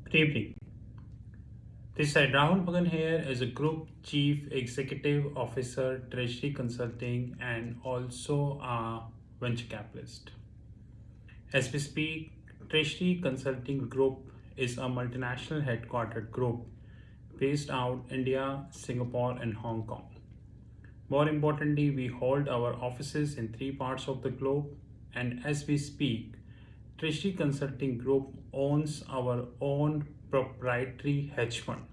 Good evening. This side Rahul Bhagan here as a Group Chief Executive Officer, Treasury Consulting, and also a venture capitalist. As we speak, Treasury Consulting Group is a multinational headquartered group based out India, Singapore, and Hong Kong. More importantly, we hold our offices in three parts of the globe, and as we speak, Treasury Consulting Group owns our own proprietary hedge fund.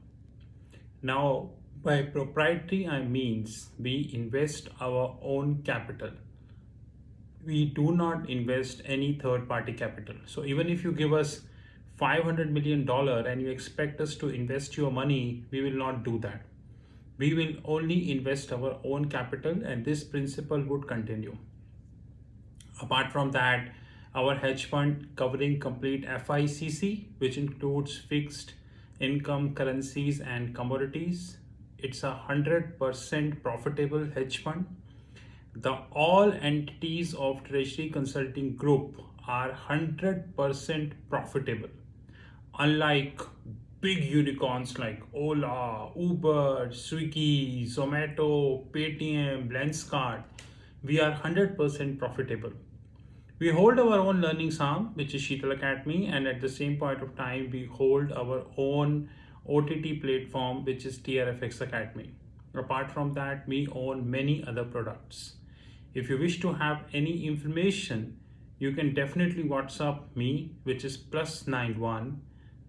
Now, by proprietary, I means we invest our own capital. We do not invest any third party capital. So even if you give us $500 million and you expect us to invest your money, we will not do that. We will only invest our own capital, and this principle would continue. Apart from that, our hedge fund covering complete FICC, which includes fixed income, currencies, and commodities. It's 100% profitable hedge fund. The all entities of Treasury Consulting Group are 100% profitable. Unlike big unicorns like Ola, Uber, Swiggy, Zomato, Paytm, Lenskart, we are 100% profitable. We hold our own learning arm, which is Sheetal Academy, and at the same point of time, we hold our own OTT platform, which is TRFX Academy. Apart from that, we own many other products. If you wish to have any information, you can definitely WhatsApp me, which is +91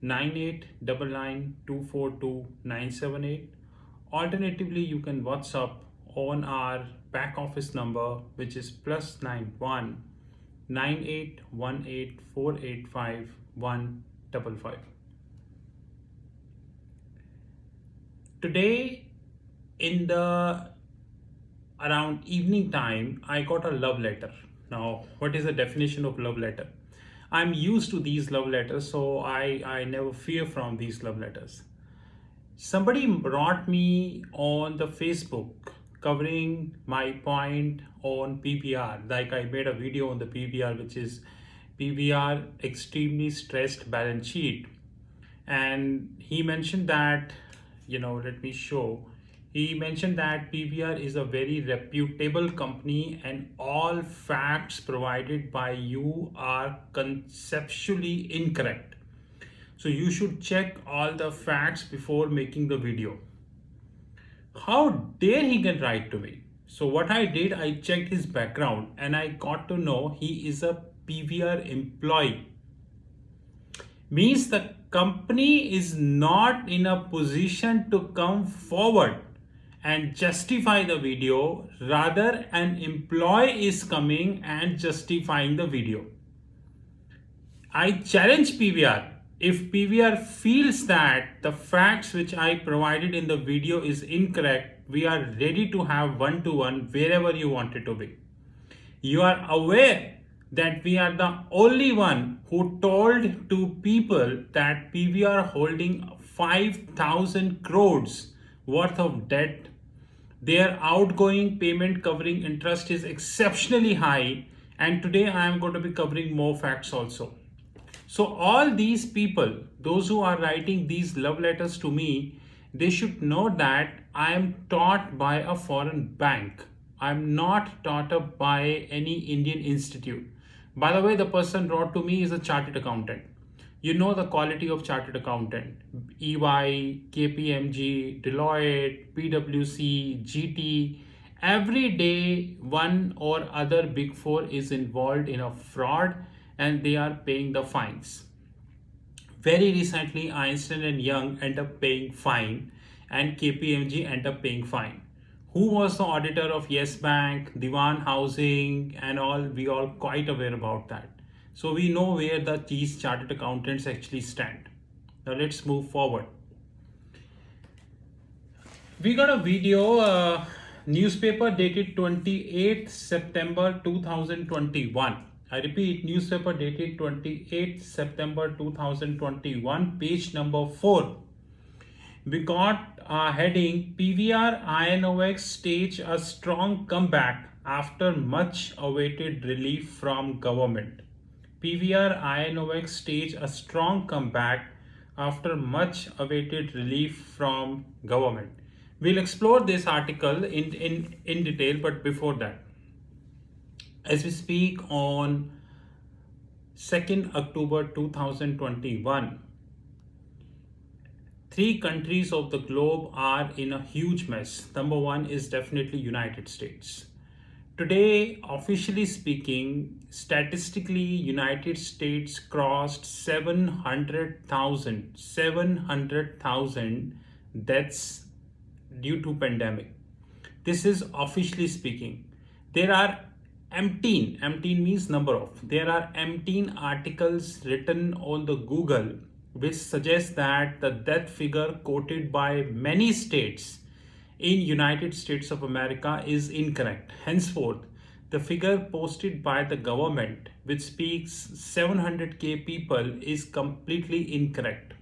9899 242 978. Alternatively, you can WhatsApp on our back office number, which is +91 9818 485 155. Today, in the around evening time, I got a love letter. Now, what is the definition of love letter? I'm used to these love letters, so I never fear from these love letters. Somebody brought me on the Facebook covering my point on PVR. Like I made a video on the PVR, which is PVR extremely stressed balance sheet. And he mentioned that, let me show. He mentioned that PVR is a very reputable company and all facts provided by you are conceptually incorrect. So you should check all the facts before making the video. How dare he can write to me? So what I did, I checked his background and I got to know he is a PVR employee. Means the company is not in a position to come forward and justify the video. Rather, an employee is coming and justifying the video. I challenge PVR. If PVR feels that the facts which I provided in the video is incorrect, we are ready to have one-to-one wherever you want it to be. You are aware that we are the only one who told to people that PVR holding 5,000 crores worth of debt. Their outgoing payment covering interest is exceptionally high, and today I am going to be covering more facts also. So all these people, those who are writing these love letters to me, they should know that I am taught by a foreign bank. I'm not taught by any Indian institute. By the way, the person wrote to me is a chartered accountant. You know the quality of chartered accountant. EY, KPMG, Deloitte, PwC, GT. Every day, one or other big four is involved in a fraud and they are paying the fines. Very recently, Einstein and Young end up paying fine and KPMG end up paying fine. Who was the auditor of Yes Bank, Diwan Housing and all? We all quite aware about that. So we know where these chartered accountants actually stand. Now let's move forward. We got a video, newspaper dated 28th September 2021. I repeat, newspaper dated 28th September 2021, page number 4. We got a heading, PVR INOX stage a strong comeback after much awaited relief from government. PVR INOX stage a strong comeback after much awaited relief from government. We'll explore this article in detail, but before that, as we speak on 2nd October 2021, three countries of the globe are in a huge mess. Number one is definitely United States. Today, officially speaking, statistically, United States crossed 700,000 deaths due to pandemic. This is officially speaking. There are empteen means number of. There are empteen articles written on the Google which suggests that the death figure quoted by many states in United States of America is incorrect. Henceforth, the figure posted by the government, which speaks 700k people, is completely incorrect.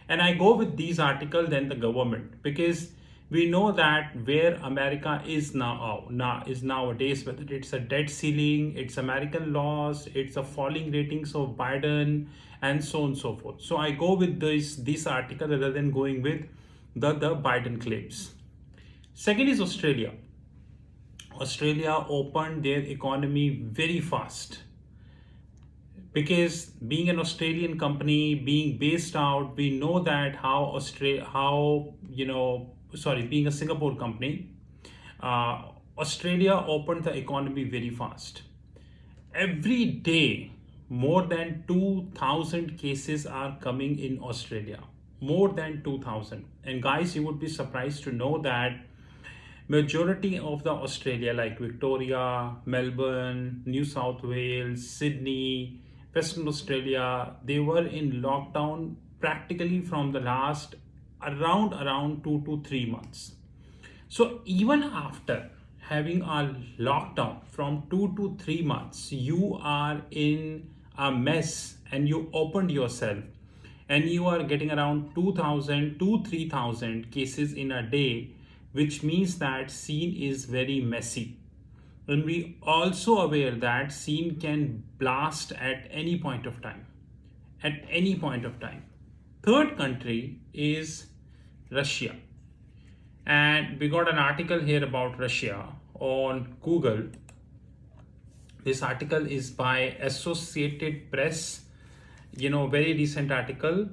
And I go with these articles than the government because we know that where America is is nowadays, whether it's a debt ceiling, it's American laws, it's a falling ratings of Biden, and so on and so forth. So I go with this article rather than going with the Biden claims. Second is Australia. Australia opened their economy very fast because being an Australian company, being based out, we know that being a Singapore company, uh, Australia opened the economy very fast. Every day, more than 2,000 cases are coming in Australia. More than 2,000. And guys, you would be surprised to know that majority of the Australia like Victoria, Melbourne, New South Wales, Sydney, Western Australia, they were in lockdown practically from the last around 2 to 3 months. So even after having a lockdown from 2 to 3 months, you are in a mess and you opened yourself and you are getting around 2,000 to 3,000 cases in a day, which means that scene is very messy. And we also aware that scene can blast at any point of time. At any point of time. Third country is Russia. And we got an article here about Russia on Google. This article is by Associated Press, very recent article.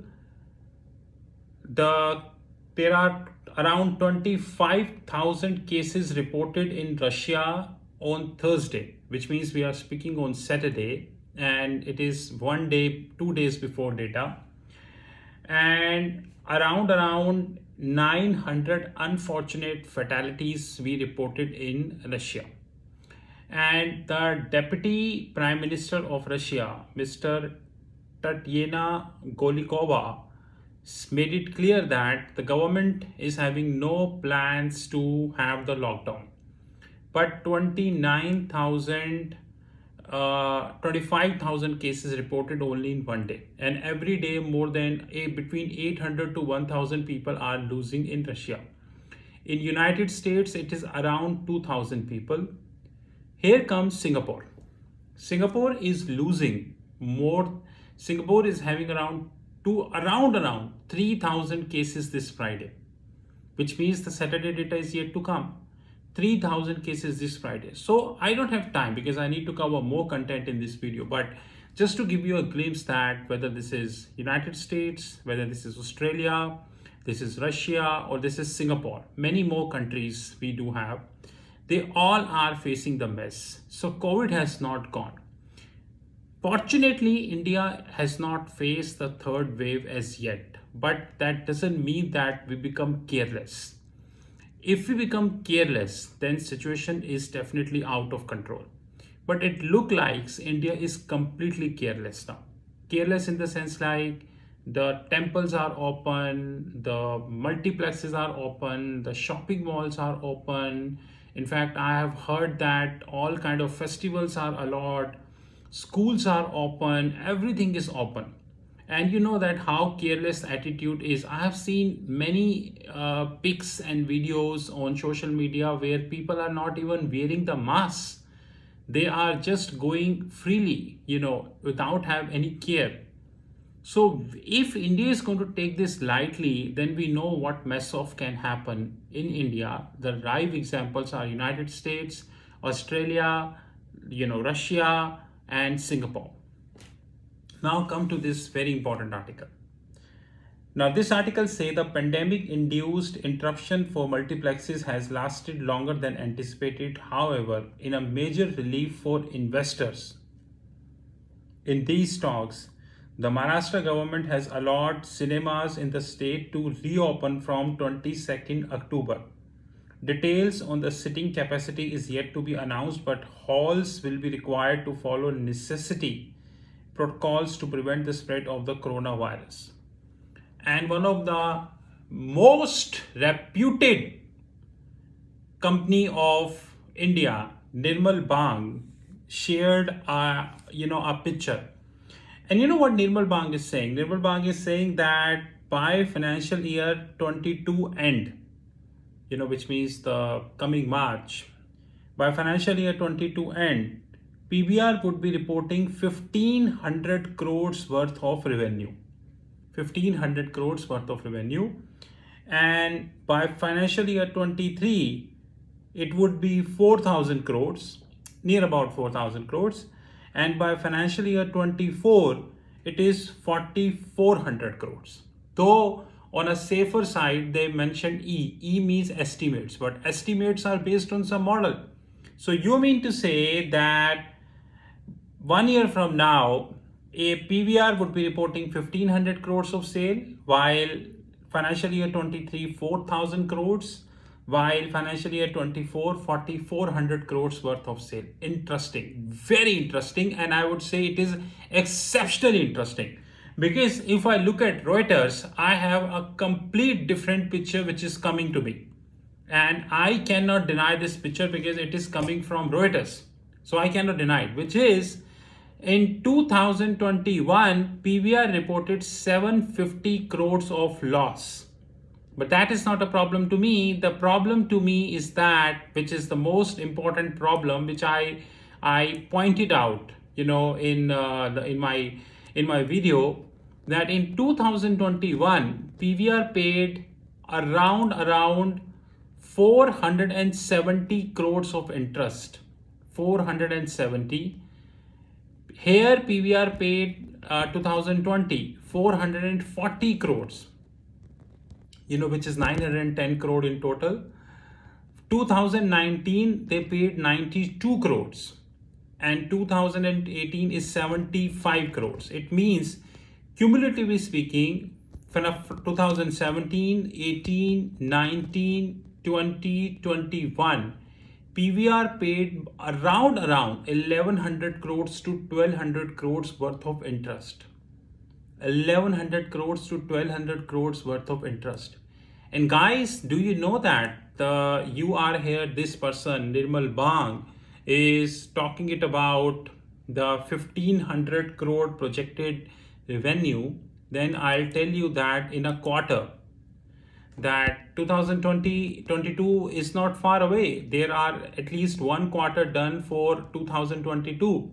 There are around 25,000 cases reported in Russia on Thursday, which means we are speaking on Saturday, and it is 2 days before data. And around 900 unfortunate fatalities we reported in Russia. And the Deputy Prime Minister of Russia, Mr. Tatyana Golikova, made it clear that the government is having no plans to have the lockdown. But 25,000 cases reported only in one day. And every day between 800 to 1,000 people are losing in Russia. In United States, it is around 2,000 people. Here comes Singapore. Singapore is losing more. Singapore is having around 3,000 cases this Friday, which means the Saturday data is yet to come. 3,000 cases this Friday. So I don't have time because I need to cover more content in this video, but just to give you a glimpse that whether this is United States, whether this is Australia, this is Russia, or this is Singapore, many more countries we do have, they all are facing the mess. So COVID has not gone. Fortunately, India has not faced the third wave as yet, but that doesn't mean that we become careless. If we become careless, then situation is definitely out of control. But it looks like India is completely careless now. Careless in the sense like the temples are open, the multiplexes are open, the shopping malls are open. In fact, I have heard that all kind of festivals are allowed, schools are open, everything is open. And you know that how careless attitude is. I have seen many pics and videos on social media where people are not even wearing the mask. They are just going freely, without have any care. So if India is going to take this lightly, then we know what mess off can happen in India. The live examples are United States, Australia, Russia, and Singapore. Now come to this very important article. Now, this article says the pandemic-induced interruption for multiplexes has lasted longer than anticipated. However, in a major relief for investors in these talks, the Maharashtra government has allowed cinemas in the state to reopen from 22nd October. Details on the sitting capacity is yet to be announced, but halls will be required to follow necessity protocols to prevent the spread of the coronavirus. And one of the most reputed company of India, Nirmal Bang, shared a picture. And you know what Nirmal Bang is saying? Nirmal Bang is saying that by financial year 22 end, which means the coming March, by financial year 22 end, PVR would be reporting 1500 crores worth of revenue. 1500 crores worth of revenue, and by financial year 23 it would be 4000 crores, near about 4000 crores, and by financial year 24 it is 4400 crores. Though on a safer side they mentioned E means estimates, but estimates are based on some model. So you mean to say that 1 year from now a PVR would be reporting 1500 crores of sale, while financial year 23 4000 crores, while financial year 24 4400 crores worth of sale. Interesting, very interesting, and I would say it is exceptionally interesting, because if I look at Reuters, I have a complete different picture which is coming to me, and I cannot deny this picture because it is coming from Reuters, so I cannot deny it, which is in 2021, PVR reported 750 crores of loss. But that is not a problem to me. The problem to me is that, which is the most important problem, which I pointed out, in my video, that in 2021, PVR paid around 470 crores of interest. 470. Here PVR paid 2020 440 crores, which is 910 crore in total. 2019 they paid 92 crores, and 2018 is 75 crores. It means, cumulatively speaking, 2017, 18, 19, 20, 21, PVR paid around 1100 crores to 1200 crores worth of interest. 1100 crores to 1200 crores worth of interest. And guys, do you know that you are here, this person, Nirmal Bang, is talking it about the 1500 crore projected revenue? Then I'll tell you that in a quarter, that 2022 is not far away. There are at least one quarter done for 2022.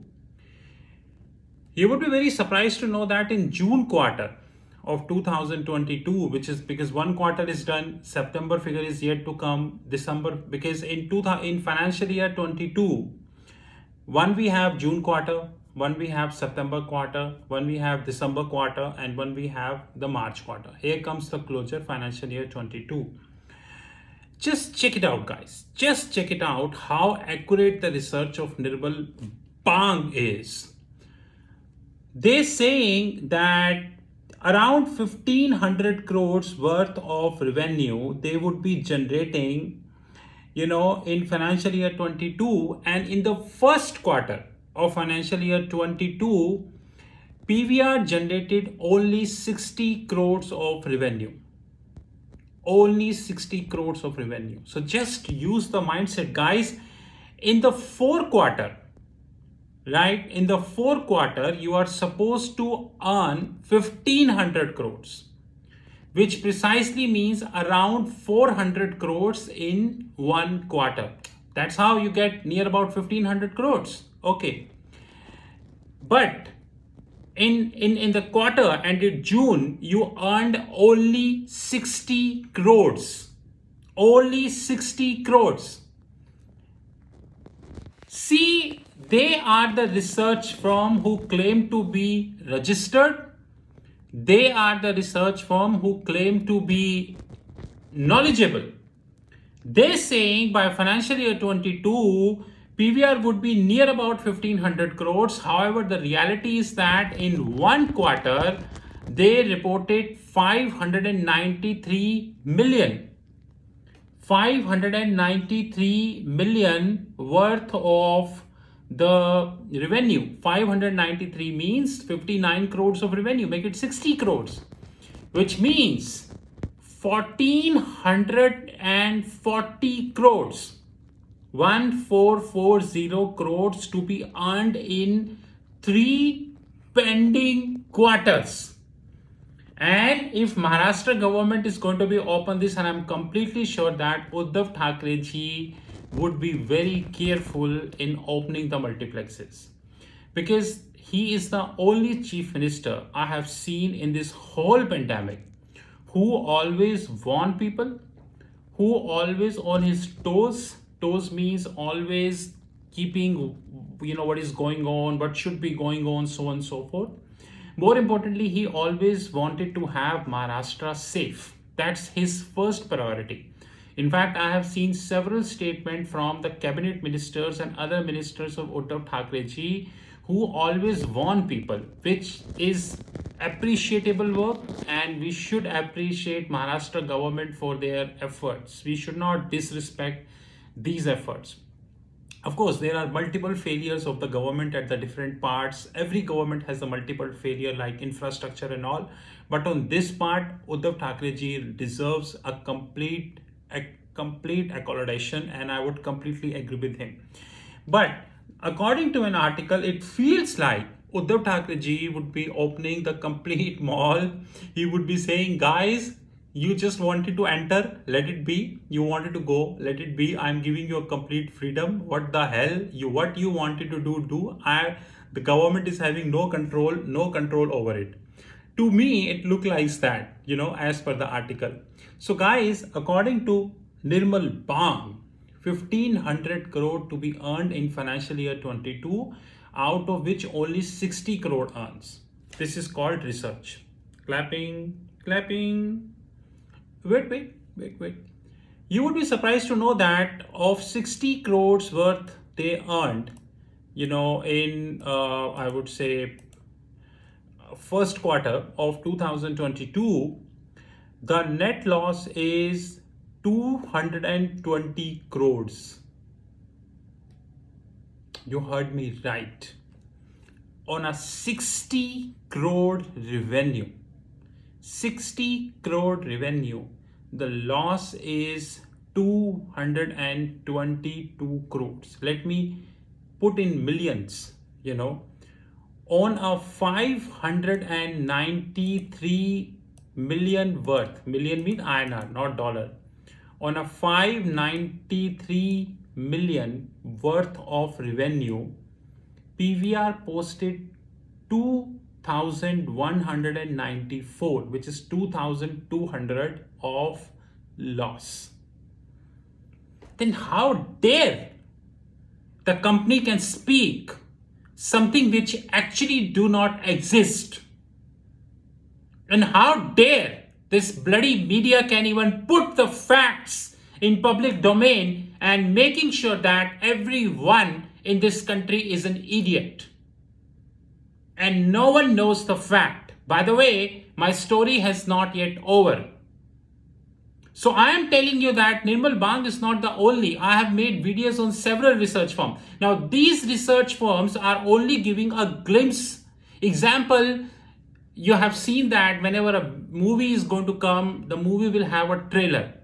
You would be very surprised to know that in June quarter of 2022, which is because one quarter is done, September figure is yet to come, December, because in financial year 22, one we have June quarter, one we have September quarter, one we have December quarter, and one we have the March quarter. Here comes the closure, financial year 22. Just check it out, guys. Just check it out how accurate the research of Nirmal Bang is. They're saying that around 1500 crores worth of revenue they would be generating, in financial year 22, and in the first quarter of financial year 22, PVR generated only 60 crores of revenue. Only 60 crores of revenue. So just use the mindset, guys. In the fourth quarter, right? In the fourth quarter, you are supposed to earn 1500 crores, which precisely means around 400 crores in one quarter. That's how you get near about 1500 crores. Okay. But in the quarter ended June, you earned only 60 crores. Only 60 crores. See, they are the research firm who claim to be registered. They are the research firm who claim to be knowledgeable. They're saying by financial year 22, PVR would be near about 1500 crores. However, the reality is that in one quarter, they reported 593 million. 593 million worth of the revenue. 593 means 59 crores of revenue, make it 60 crores, which means 1440 crores, 1440 crores to be earned in 3 pending quarters. And if Maharashtra government is going to be open this, and I'm completely sure that Uddhav Thackeray ji would be very careful in opening the multiplexes, because he is the only chief minister I have seen in this whole pandemic who always warn people, who always on his toes. Toes means always keeping, what is going on, what should be going on, so on and so forth. More importantly, he always wanted to have Maharashtra safe. That's his first priority. In fact, I have seen several statements from the cabinet ministers and other ministers of Uddhav Thackeray ji who always warn people, which is appreciable work, and we should appreciate Maharashtra government for their efforts. We should not disrespect these efforts. Of course, there are multiple failures of the government at the different parts. Every government has a multiple failure like infrastructure and all. But on this part, Uddhav Thackeray ji deserves a complete accommodation, and I would completely agree with him. But according to an article, it feels like Uddhav Thackeray ji would be opening the complete mall. He would be saying, guys, you just wanted to enter, let it be. You wanted to go, let it be. I'm giving you a complete freedom. What the hell? What you wanted to do. The government is having no control over it. To me, it looked like that, as per the article. So guys, according to Nirmal Bang, 1500 crore to be earned in financial year 22, out of which only 60 crore earns. This is called research. Clapping. Wait. You would be surprised to know that of 60 crores worth they earned, in, I would say, first quarter of 2022, the net loss is 220 crores. You heard me right. On a 60 crore revenue, the loss is 222 crores. Let me put in millions, on a 593 million worth, million means INR, not dollar. On a 593 million worth of revenue, PVR posted 2,194, which is 2,200 of loss. Then how dare the company can speak something which actually do not exist? And how dare this bloody media can even put the facts in public domain and making sure that everyone in this country is an idiot. And no one knows the fact. By the way, my story has not yet over. So I am telling you that Nirmal Bang is not the only. I have made videos on several research firms. Now these research firms are only giving a glimpse. Example, you have seen that whenever a movie is going to come, the movie will have a trailer.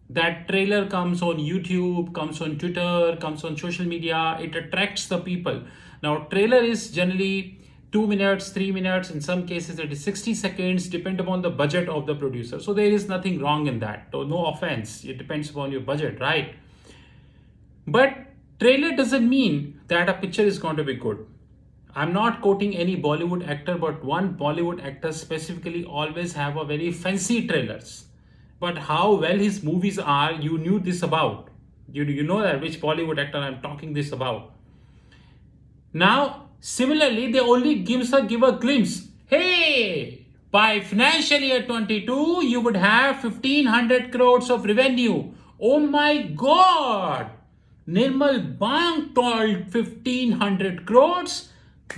That trailer comes on YouTube, comes on Twitter, comes on social media. It attracts the people. Now trailer is generally 2 minutes, 3 minutes, in some cases it is 60 seconds, depend upon the budget of the producer. So there is nothing wrong in that. No offense, it depends upon your budget, right? But trailer doesn't mean that a picture is going to be good. I'm not quoting any Bollywood actor, but one Bollywood actor specifically always have a very fancy trailers. But how well his movies are, you knew this about. You know that which Bollywood actor I'm talking this about. Now, similarly, they only give a glimpse. Hey, by financial year 22, you would have 1500 crores of revenue. Oh my God! Nirmal Bang told 1500 crores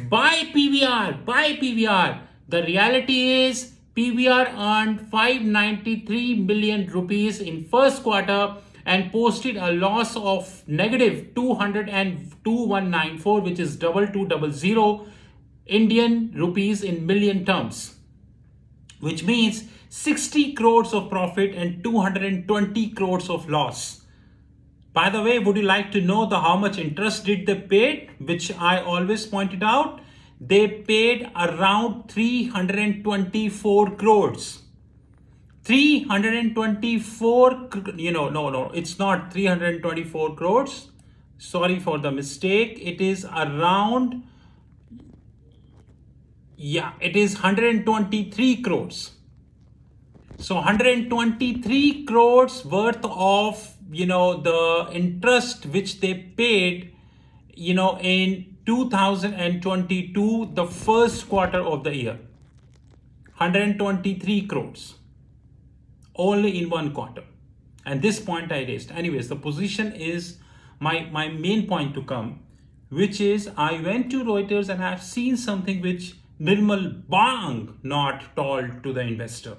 by PVR, by PVR. The reality is PVR earned 593 million rupees in first quarter and posted a loss of negative 202,194, which is 2200 Indian rupees in million terms, which means 60 crores of profit and 220 crores of loss. By the way, would you like to know the how much interest did they pay, which I always pointed out? They paid around 324 crores. 324, no, it's not 324 crores. Sorry for the mistake. It is around, yeah, it is 123 crores. So 123 crores worth of, the interest which they paid, in 2022, the first quarter of the year. 123 crores. Only in one quarter. And this point I raised. Anyways, the position is my main point to come, which is I went to Reuters and I've seen something which Nirmal Bang not told to the investor.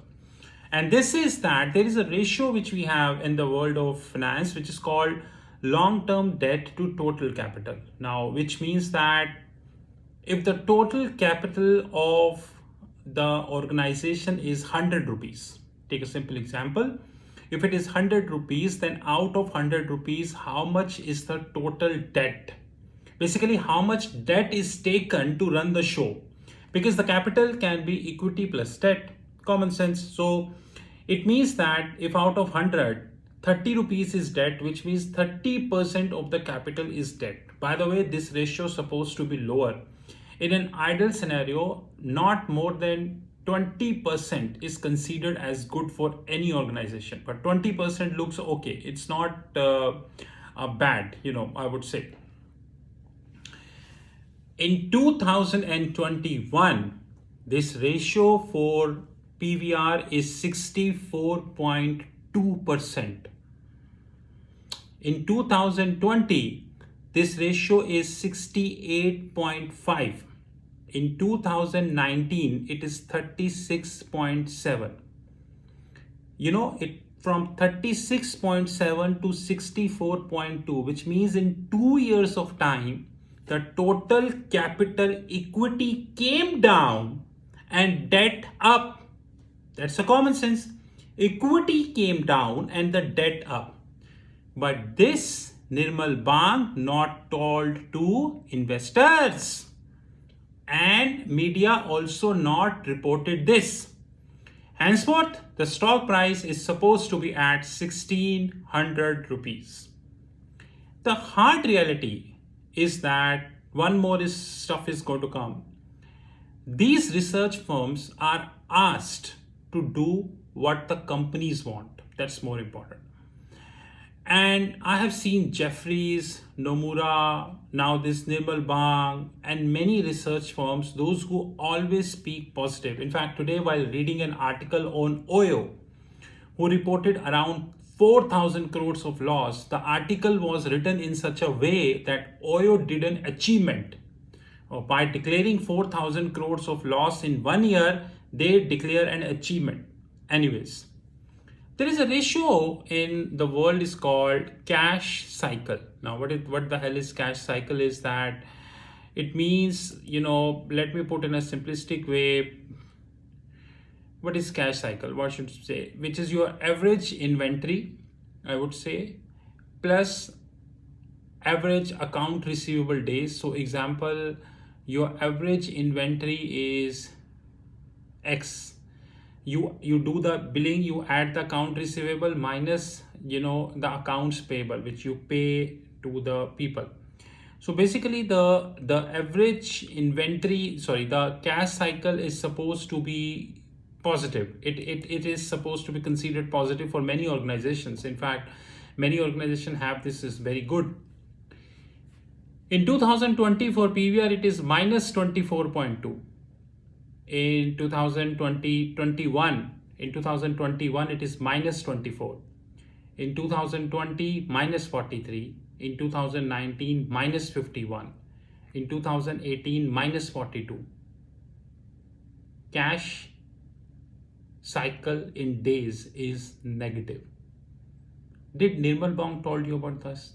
And this is that there is a ratio which we have in the world of finance, which is called long-term debt to total capital. Now, which means that if the total capital of the organization is 100 rupees, take a simple example. If it is 100 rupees, then out of 100 rupees, how much is the total debt? Basically, how much debt is taken to run the show? Because the capital can be equity plus debt, common sense. So it means that if out of 100, 30 rupees is debt, which means 30% of the capital is debt. By the way, this ratio is supposed to be lower. In an ideal scenario, not more than 20% is considered as good for any organization, but 20% looks okay. It's not bad, I would say. In 2021, this ratio for PVR is 64.2%. In 2020, this ratio is 68.5. In 2019, it is 36.7. It from 36.7 to 64.2, which means in 2 years of time, the total capital equity came down and debt up. That's a common sense. Equity came down and the debt up. But this Nirmal Bang not told to investors. And media also not reported this. Henceforth, the stock price is supposed to be at 1600 rupees. The hard reality is that one more stuff is going to come. These research firms are asked to do what the companies want. That's more important. And I have seen Jeffries, Nomura, now this Nirmal Bang, and many research firms, those who always speak positive. In fact, today while reading an article on Oyo, who reported around 4,000 crores of loss, the article was written in such a way that Oyo did an achievement. By declaring 4,000 crores of loss in 1 year, they declare an achievement. Anyways, there is a ratio in the world is called cash cycle. Now, what the hell is cash cycle is that it means, let me put in a simplistic way. What is cash cycle? What should I say? Which is your average inventory, I would say, plus average account receivable days. So example, your average inventory is X. You do the billing, you add the account receivable minus the accounts payable which you pay to the people. So basically the average inventory, sorry, the cash cycle is supposed to be positive. It is supposed to be considered positive for many organizations. In fact, many organizations have this is very good. In 2020 for PVR it is minus 24.2. In 2021 it is minus 24. In 2020 minus 43. In 2019 minus 51. In 2018 minus 42. Cash cycle in days is negative. Did Nirmal Bang told you about this?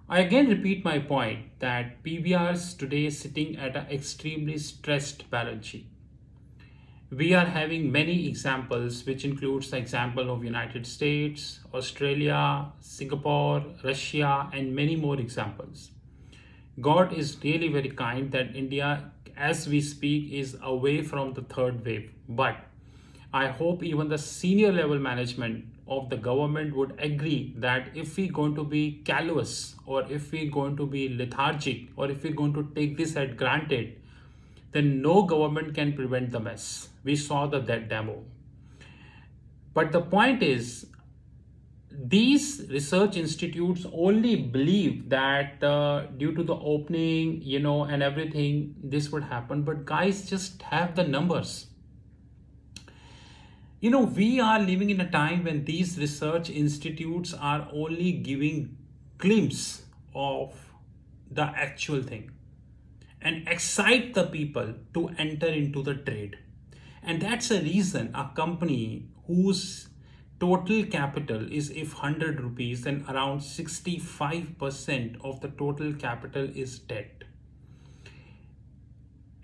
I again repeat my point that PVRs today sitting at an extremely stressed balance sheet. We are having many examples, which includes the example of United States, Australia, Singapore, Russia, and many more examples. God is really very kind that India, as we speak, is away from the third wave. But I hope even the senior level management of the government would agree that if we're going to be callous, or if we're going to be lethargic, or if we're going to take this at granted, then no government can prevent the mess. We saw that demo. But the point is, these research institutes only believe that due to the opening, and everything, this would happen. But guys, just have the numbers. We are living in a time when these research institutes are only giving glimpse of the actual thing and excite the people to enter into the trade. And that's a reason a company whose total capital is if 100 rupees, then around 65% of the total capital is debt.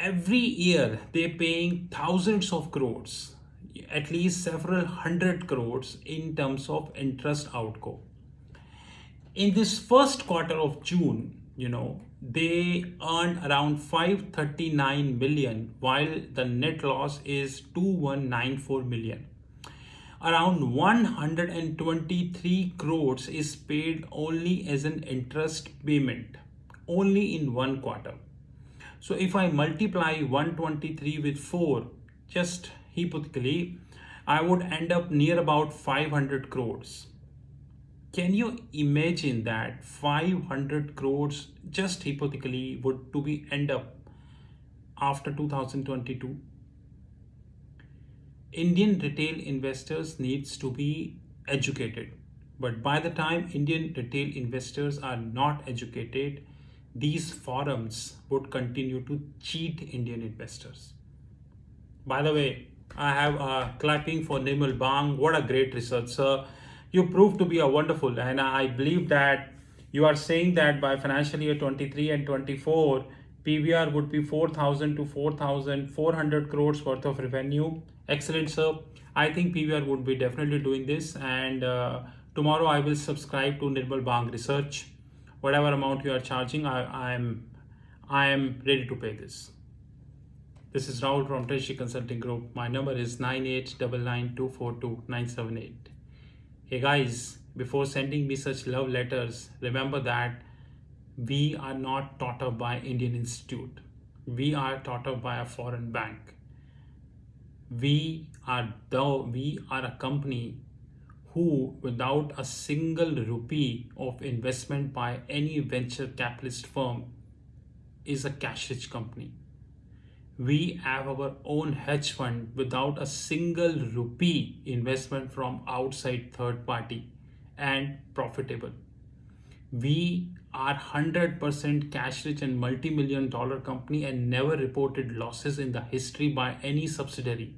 Every year they're paying thousands of crores, at least several hundred crores in terms of interest outgo. In this first quarter of June, they earned around 539 million, while the net loss is 2194 million. Around 123 crores is paid only as an interest payment, only in one quarter. So if I multiply 123 with 4, just hypothetically, I would end up near about 500 crores. Can you imagine that 500 crores just hypothetically would to be end up after 2022? Indian retail investors needs to be educated. But by the time Indian retail investors are not educated, these forums would continue to cheat Indian investors. By the way, I have clapping for Nirmal Bang. What a great research, sir. You proved to be a wonderful, and I believe that you are saying that by financial year 23 and 24, PVR would be 4,000 to 4,400 crores worth of revenue. Excellent, sir. I think PVR would be definitely doing this, and tomorrow I will subscribe to Nirmal Bang Research. Whatever amount you are charging, I am ready to pay this. This is Rahul from Treasury Consulting Group. My number is 9899242978. Hey guys, before sending me such love letters, remember that we are not taught up by Indian Institute. We are taught up by a foreign bank. We are a company who, without a single rupee of investment by any venture capitalist firm, is a cash-rich company. We have our own hedge fund without a single rupee investment from outside third party and profitable. We are 100% cash rich and multi-million dollar company and never reported losses in the history by any subsidiary.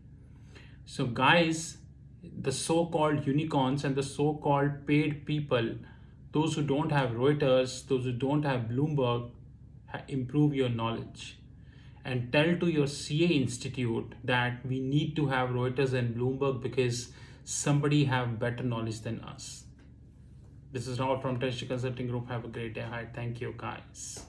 So guys, the so-called unicorns and the so-called paid people, those who don't have Reuters, those who don't have Bloomberg, improve your knowledge and tell to your CA institute that we need to have Reuters and Bloomberg because somebody have better knowledge than us. This is Rahul from Treasury Consulting Group. Have a great day ahead. Thank you, guys.